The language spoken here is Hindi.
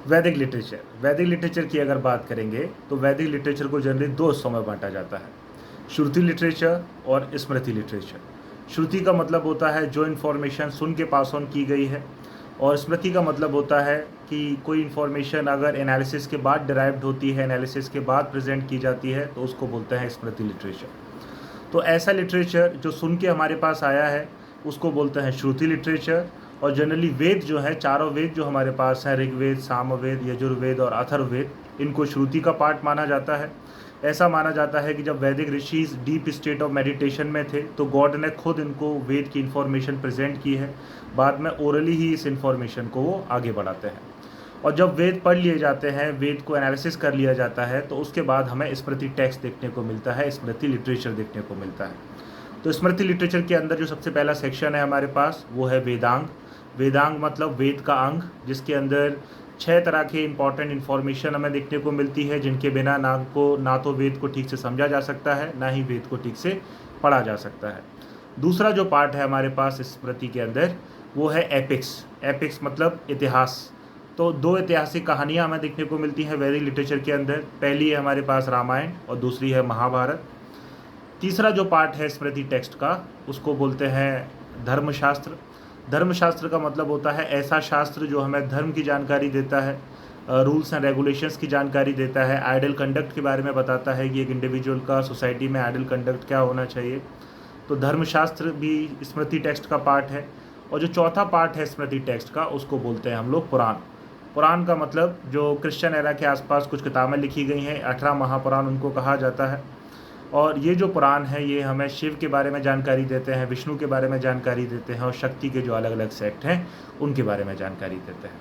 वैदिक लिटरेचर की अगर बात करेंगे तो वैदिक लिटरेचर को जनरली दो हिस्सों में बांटा जाता है, श्रुति लिटरेचर और स्मृति लिटरेचर। श्रुति का मतलब होता है जो इन्फॉर्मेशन सुन के पास ऑन की गई है, और स्मृति का मतलब होता है कि कोई इन्फॉर्मेशन अगर एनालिसिस के बाद डिराइव्ड होती है, एनालिसिस के बाद प्रेजेंट की जाती है, तो उसको बोलते हैं स्मृति लिटरेचर। तो ऐसा लिटरेचर जो सुन के हमारे पास आया है उसको बोलते हैं श्रुति लिटरेचर। और जनरली वेद जो है, चारों वेद जो हमारे पास हैं, ऋग्वेद, सामवेद, यजुर्वेद और अथर्ववेद, इनको श्रुति का पार्ट माना जाता है। ऐसा माना जाता है कि जब वैदिक rishis deep state of meditation में थे तो गॉड ने खुद इनको वेद की इन्फॉर्मेशन प्रेजेंट की है, बाद में ओरली ही इस इन्फॉर्मेशन को वो आगे बढ़ाते हैं। और जब वेद पढ़ लिए जाते हैं, वेद को एनालिसिस कर लिया जाता है, तो उसके बाद हमें स्मृति टेक्स्ट देखने को मिलता है, स्मृति लिटरेचर देखने को मिलता है। तो स्मृति लिटरेचर के अंदर जो सबसे पहला सेक्शन है हमारे पास वो है वेदांग। वेदांग मतलब वेद का अंग, जिसके अंदर 6 तरह के इंपॉर्टेंट इन्फॉर्मेशन हमें देखने को मिलती है, जिनके बिना ना तो वेद को ठीक से समझा जा सकता है, ना ही वेद को ठीक से पढ़ा जा सकता है। दूसरा जो पार्ट है हमारे पास स्मृति के अंदर वो है एपिक्स। एपिक्स मतलब इतिहास। तो 2 ऐतिहासिक कहानियाँ हमें देखने को मिलती हैं वैदिक लिटरेचर के अंदर। पहली है हमारे पास रामायण और दूसरी है महाभारत। तीसरा जो पार्ट है स्मृति टेक्स्ट का उसको बोलते हैं धर्मशास्त्र। धर्मशास्त्र का मतलब होता है ऐसा शास्त्र जो हमें धर्म की जानकारी देता है, रूल्स एंड रेगुलेशंस की जानकारी देता है, आइडल कंडक्ट के बारे में बताता है कि एक इंडिविजुअल का सोसाइटी में आइडल कंडक्ट क्या होना चाहिए। तो धर्मशास्त्र भी स्मृति टेक्स्ट का पार्ट है। और जो चौथा पार्ट है स्मृति टेक्स्ट का उसको बोलते हैं हम लोग पुराण। पुराण का मतलब जो क्रिश्चियन एरा के आसपास कुछ किताबें लिखी गई हैं, 18 महापुराण उनको कहा जाता है। और ये जो पुराण है ये हमें शिव के बारे में जानकारी देते हैं, विष्णु के बारे में जानकारी देते हैं, और शक्ति के जो अलग अलग सेक्ट हैं उनके बारे में जानकारी देते हैं।